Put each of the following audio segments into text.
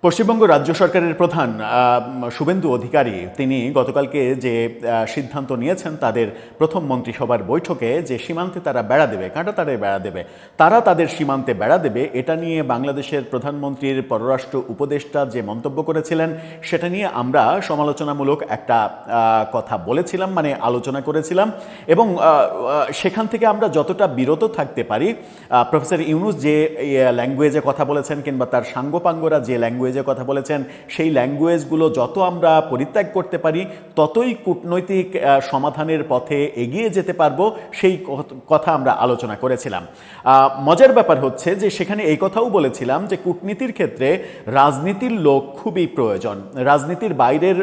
পশ্চিমবঙ্গ রাজ্য সরকারের প্রধান শুভেন্দু অধিকারী তিনি গতকালকে যে সিদ্ধান্ত নিয়েছেন তাদের প্রথম মন্ত্রিসভার বৈঠকে যে সীমান্তে তারা বেড়া দেবে, কাঁটাতারে বেড়া দেবে, তারা তাদের সীমান্তে বেড়া দেবে, এটা নিয়ে বাংলাদেশের প্রধানমন্ত্রীর পররাষ্ট্র উপদেষ্টা যে মন্তব্য করেছিলেন সেটা নিয়ে আমরা সমালোচনামূলক একটা কথা বলেছিলাম, মানে আলোচনা করেছিলাম। এবং সেখান থেকে আমরা যতটা বিরত থাকতে পারি, প্রফেসর ইউনূস যে ল্যাঙ্গুয়েজে কথা বলেছেন কিংবা তার সাঙ্গপাঙ্গরা যে ল্যাঙ্গুয়েজে কথা বলেছেন সেই ল্যাঙ্গুয়েজগুলো যত আমরা পরিত্যাগ করতে পারি ততই কূটনৈতিক সমাধানের পথে এগিয়ে যেতে পারবো, সেই কথা আমরা আলোচনা করেছিলাম। মজার ব্যাপার হচ্ছে যে সেখানে এই কথাও বলেছিলাম যে কূটনীতির ক্ষেত্রে রাজনীতির লোক খুবই প্রয়োজন। রাজনীতির বাইরের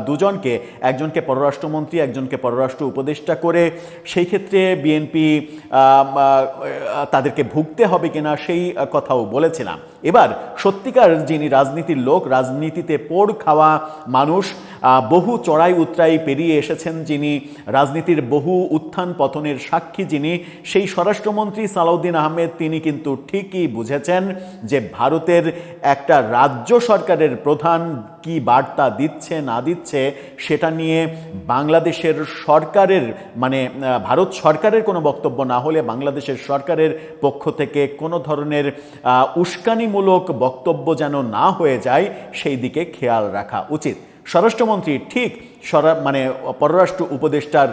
দুজনকে, একজনকে পররাষ্ট্রমন্ত্রী একজনকে পররাষ্ট্র উপদেষ্টা করে সেই ক্ষেত্রে বিএনপি তাদেরকে ভুগতে হবে কিনা সেই কথাও বলেছিলাম। এবার সত্যিকার যিনি রাজনীতির লোক, রাজনীতিতে পোড় খাওয়া মানুষ, বহু চড়াই উতরাই পেরিয়ে এসেছেন যিনি, রাজনীতির বহু উত্থান পতনের সাক্ষী যিনি, সেই স্বরাষ্ট্রমন্ত্রী সালাউদ্দিন আহমেদ তিনি কিন্তু ঠিকই বুঝেছেন যে ভারতের একটা রাজ্য সরকারের প্রধান কি বার্তা দিচ্ছে না দিচ্ছে সেটা নিয়ে বাংলাদেশের সরকারের, মানে ভারত সরকারের কোনো বক্তব্য না হলে বাংলাদেশের সরকারের পক্ষ থেকে কোনো ধরনের উস্কানিমূলক বক্তব্য যেন না হয়ে যায় সেই দিকে খেয়াল রাখা উচিত। স্বরাষ্ট্রমন্ত্রী ঠিক মানে পররাষ্ট্র উপদেষ্টার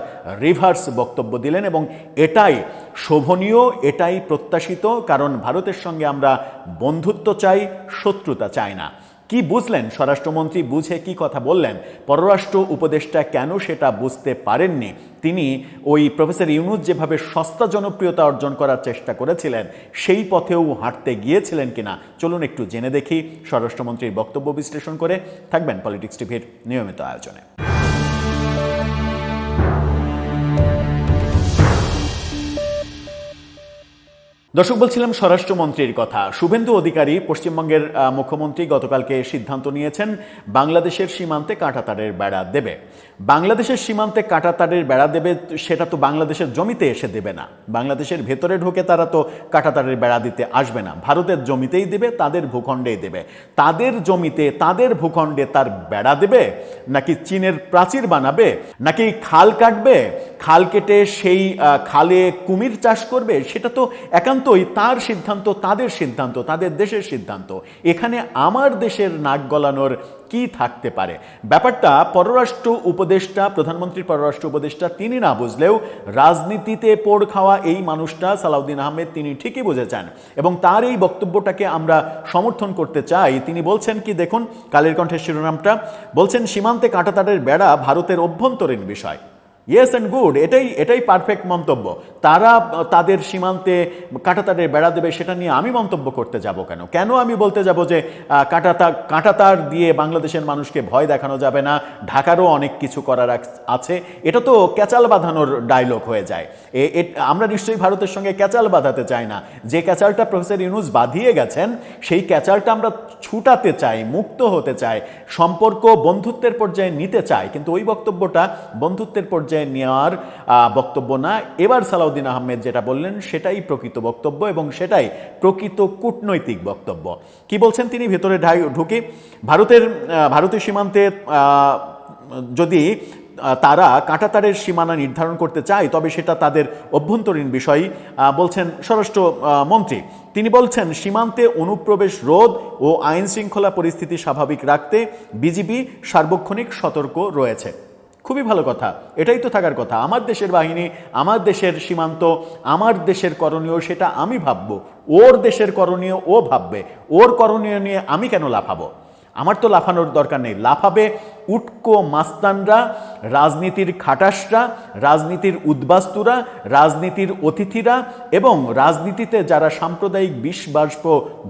রিভার্স বক্তব্য দিলেন এবং এটাই শোভনীয়, এটাই প্রত্যাশিত, কারণ ভারতের সঙ্গে আমরা বন্ধুত্ব চাই, শত্রুতা চাই না। কি বুঝলেন স্বরাষ্ট্রমন্ত্রী, বুঝে কি কথা বললেন? পররাষ্ট্র উপদেষ্টা কেন সেটা বুঝতে পারেননি? তিনি ওই প্রফেসর ইউনূস যেভাবে সস্তা জনপ্রিয়তা অর্জন করার চেষ্টা করেছিলেন সেই পথেও হাঁটতে গিয়েছিলেন কিনা, চলুন একটু জেনে দেখি স্বরাষ্ট্রমন্ত্রীর বক্তব্য বিশ্লেষণ করে। থাকবেন পলিটিক্স টিভির নিয়মিত আয়োজনে। দর্শক, বলছিলাম স্বরাষ্ট্রমন্ত্রীর কথা। শুভেন্দু অধিকারী পশ্চিমবঙ্গের মুখ্যমন্ত্রী গতকালকে সিদ্ধান্ত নিয়েছেন বাংলাদেশের সীমান্তে কাঁটাতারের বেড়া দেবে। বাংলাদেশের সীমান্তে কাঁটাতারের বেড়া দেবে সেটা তো বাংলাদেশের জমিতে এসে দেবে না, বাংলাদেশের ভেতরে ঢুকে তারা তো কাঁটাতারের বেড়া দিতে আসবে না, ভারতের জমিতেই দেবে, তাদের ভূখণ্ডেই দেবে। তাদের জমিতে তাদের ভূখণ্ডে তার বেড়া দেবে, নাকি চীনের প্রাচীর বানাবে, নাকি খাল কাটবে, খাল কেটে সেই খালে কুমির চাষ করবে, সেটা তো একান্তই তার সিদ্ধান্ত, তাদের সিদ্ধান্ত, তাদের দেশের সিদ্ধান্ত। এখানে আমার দেশের নাক গলানোর কি থাকতে পারে? ব্যাপারটা পররাষ্ট্র উপদেষ্টা, প্রধানমন্ত্রীর পররাষ্ট্র উপদেষ্টা তিনি না বুঝলেও রাজনীতিতে পোড় খাওয়া এই মানুষটা সালাউদ্দিন আহমেদ তিনি ঠিকই বুঝেছেন এবং তার এই বক্তব্যটাকে আমরা সমর্থন করতে চাই। তিনি বলছেন কি দেখুন, কালের কণ্ঠের শিরোনামটা বলছেন, সীমান্তে কাঁটাতারের বেড়া ভারতের অভ্যন্তরীণ বিষয়। ইয়েস অ্যান্ড গুড, এটাই পারফেক্ট মন্তব্য। তারা তাদের সীমান্তে কাঁটাতারের বেড়া দেবে সেটা নিয়ে আমি মন্তব্য করতে যাব কেন? কেন আমি বলতে যাব যে কাঁটাতার দিয়ে বাংলাদেশের মানুষকে ভয় দেখানো যাবে না, ঢাকারও অনেক কিছু করার আছে? এটা তো ক্যাচাল বাঁধানোর ডায়লগ হয়ে যায়। আমরা নিশ্চয়ই ভারতের সঙ্গে ক্যাচাল বাঁধাতে চাই না। যে ক্যাচালটা প্রফেসর ইউনূস বাঁধিয়ে গেছেন সেই ক্যাচালটা আমরা ছুটাতে চাই, মুক্ত হতে চাই, সম্পর্ক বন্ধুত্বের পর্যায়ে নিতে চাই, কিন্তু ওই বক্তব্যটা বন্ধুত্বের পর্যায়ে নেওয়ার বক্তব্য না। এবার সালাউদ্দিন আহমেদ যেটা বললেন সেটাই প্রকৃত বক্তব্য এবং সেটাই প্রকৃত কূটনৈতিক বক্তব্য। কি বলছেন তিনি? ভেতরে ঢুকে ভারতীয় সীমান্তে যদি তারা কাঁটাতারের সীমানা নির্ধারণ করতে চায় তবে সেটা তাদের অভ্যন্তরীণ বিষয়, বলছেন স্বরাষ্ট্রমন্ত্রী। তিনি বলছেন, সীমান্তে অনুপ্রবেশ রোধ ও আইন শৃঙ্খলা পরিস্থিতি স্বাভাবিক রাখতে বিজিবি সার্বক্ষণিক সতর্ক রয়েছে। খুবই ভালো কথা, এটাই তো থাকার কথা। আমার দেশের বাহিনী, আমার দেশের সীমান্ত, আমার দেশের করণীয় সেটা আমি ভাববো, ওর দেশের করণীয় ও ভাববে। ওর করণীয় নিয়ে আমি কেন লাফাবো? আমার তো লাফানোর দরকার নেই। লাফাবে উটকো মাস্তানরা, রাজনীতির খাটাসরা, রাজনীতির উদ্বাস্তুরা, রাজনীতির অতিথিরা এবং রাজনীতিতে যারা সাম্প্রদায়িক বিষবাষ্প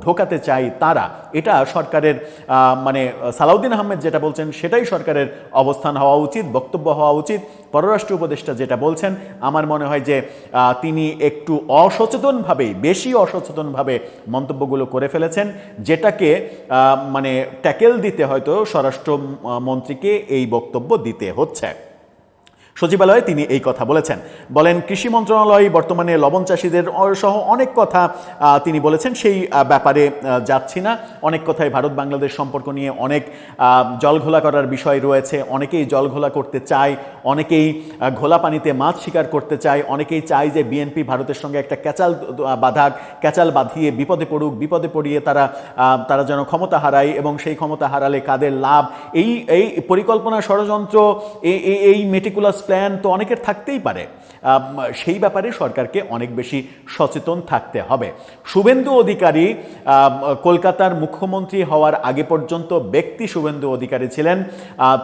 ঢোকাতে চায় তারা। এটা সরকারের, মানে সালাউদ্দিন আহমেদ যেটা বলছেন সেটাই সরকারের অবস্থান হওয়া উচিত, বক্তব্য হওয়া উচিত। পররাষ্ট্র উপদেষ্টা যেটা বলছেন আমার মনে হয় যে তিনি একটু অসচেতনভাবেই, বেশি অসচেতনভাবে মন্তব্যগুলো করে ফেলেছেন, যেটাকে মানে ট্যাকেল দিতে হয়তো স্বরাষ্ট্র মন্ত্রীকে এই বক্তব্য দিতে হচ্ছে। সচিবালয়ে তিনি এই কথা বলেছেন। বলেন, কৃষি মন্ত্রণালয় বর্তমানে লবণ চাষিদের সহ অনেক কথা তিনি বলেছেন, সেই ব্যাপারে যাচ্ছি না। অনেক কথাই ভারত বাংলাদেশ সম্পর্ক নিয়ে অনেক জলঘোলা করার বিষয় রয়েছে। অনেকেই জলঘোলা করতে চায়, অনেকেই ঘোলা পানিতে মাছ শিকার করতে চায়, অনেকেই চায় যে বিএনপি ভারতের সঙ্গে একটা ক্যাচাল বাঁধিয়ে বিপদে পড়ুক, বিপদে পড়িয়ে তারা যেন ক্ষমতা হারায়, এবং সেই ক্ষমতা হারালে কাদের লাভ, এই পরিকল্পনা, ষড়যন্ত্র, এই মেটিকুলাস প্ল্যান তো অনেকের থাকতেই পারে। সেই ব্যাপারে সরকারকে অনেক বেশি সচেতন থাকতে হবে। শুভেন্দু অধিকারী কলকাতার মুখ্যমন্ত্রী হওয়ার আগে পর্যন্ত ব্যক্তি শুভেন্দু অধিকারী ছিলেন,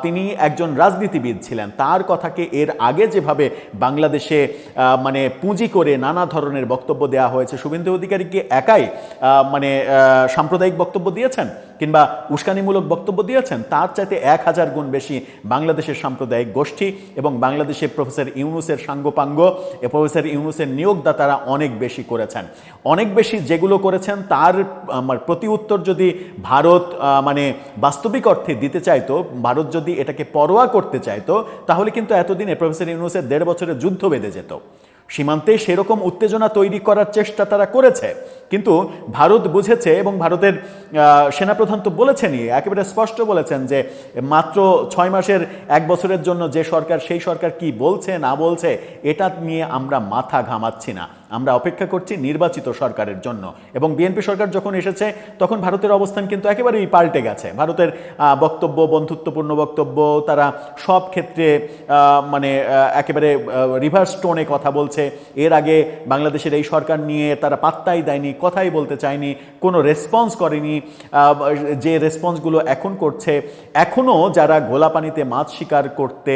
তিনি একজন রাজনীতিবিদ ছিলেন। তার কথাকে এর আগে যেভাবে বাংলাদেশে মানে পুঁজি করে নানা ধরনের বক্তব্য দেওয়া হয়েছে, শুভেন্দু অধিকারী কি একাই মানে সাম্প্রদায়িক বক্তব্য দিয়েছেন কিংবা উস্কানিমূলক বক্তব্য দিয়েছেন? তার চাইতে 1000 গুণ বেশি বাংলাদেশের সাম্প্রদায়িক গোষ্ঠী এবং বাংলাদেশে প্রফেসর ইউনূসের সাঙ্গপাঙ্গ, প্রফেসর ইউনূসের নিয়োগদাতারা অনেক বেশি করেছেন। অনেক বেশি যেগুলো করেছেন তার প্রতি উত্তর যদি ভারত মানে বাস্তবিক অর্থে দিতে চাইতো, ভারত যদি এটাকে পরোয়া করতে চাইতো, তাহলে কিন্তু এতদিনে প্রফেসর ইউনূসের 1.5 বছরের যুদ্ধ বেঁধে যেত। সীমান্তে সেরকম উত্তেজনা তৈরি করার চেষ্টা তারা করেছে, কিন্তু ভারত বুঝেছে, এবং ভারতের সেনাপ্রধান তো বলেছেনই, একেবারে স্পষ্ট বলেছেন যে মাত্র 6 মাসের 1 বছরের জন্য যে সরকার, সেই সরকার কি বলছে না বলছে এটা নিয়ে আমরা মাথা ঘামাচ্ছি না, আমরা অপেক্ষা করছি নির্বাচিত সরকারের জন্য। এবং বিএনপি সরকার যখন এসেছে তখন ভারতের অবস্থান কিন্তু একেবারেই পাল্টে গেছে। ভারতের বক্তব্য, বন্ধুত্বপূর্ণ বক্তব্য, তারা সব ক্ষেত্রে মানে একেবারে রিভার্স টোনে কথা বলছে। এর আগে বাংলাদেশের এই সরকার নিয়ে তারা পাত্তাই দেয়নি, কথাই বলতে চায়নি, কোনো রেসপন্স করেনি। যে রেসপন্সগুলো এখন করছে, এখনও যারা ঘোলা পানিতে মাছ শিকার করতে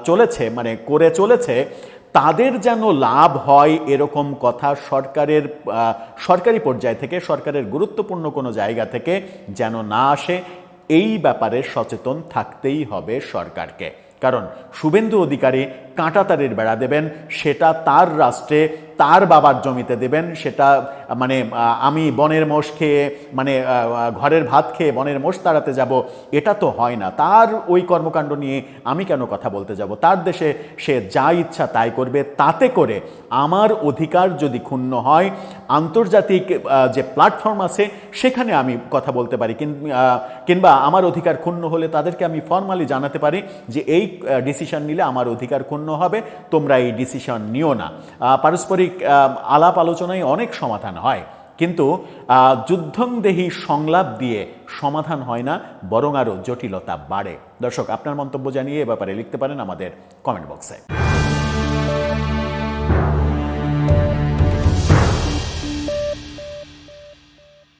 চলেছে, মানে করে চলেছে, তাদের যেন লাভ হয় এরকম কথা সরকারি পর্যায় থেকে, সরকারের গুরুত্বপূর্ণ কোনো জায়গা থেকে যেন না আসে, এই ব্যাপারে সচেতন থাকতেই হবে সরকারকে। কারণ শুভেন্দু অধিকারী কাঁটাতারের বেড়া দেবেন, সেটা তার রাষ্ট্রে তার বাবার জমিতে দেবেন, সেটা মানে আমি বনের মোষ খেয়ে, মানে ঘরের ভাত খেয়ে বনের মোষ তাড়াতে যাব, এটা তো হয় না। তার ওই কর্মকাণ্ড নিয়ে আমি কেন কথা বলতে যাব? তার দেশে সে যা ইচ্ছা তাই করবে। তাতে করে আমার অধিকার যদি ক্ষুণ্ণ হয়, আন্তর্জাতিক যে প্ল্যাটফর্ম আছে সেখানে আমি কথা বলতে পারি, কিংবা আমার অধিকার ক্ষুণ্ণ হলে তাদেরকে আমি ফর্মালি জানাতে পারি যে এই ডিসিশন নিলে আমার অধিকার ক্ষুণ্ণ হবে, তোমরা এই ডিসিশন নিও না। পারস্পরিক আলাপ আলোচনায় অনেক সমাধান হয়, কিন্তু যুদ্ধংদেহী সংলাপ দিয়ে সমাধান হয় না, বরং আরও জটিলতা বাড়ে। দর্শক, আপনার মন্তব্য জানিয়ে এ ব্যাপারে লিখতে পারেন আমাদের কমেন্ট বক্সে।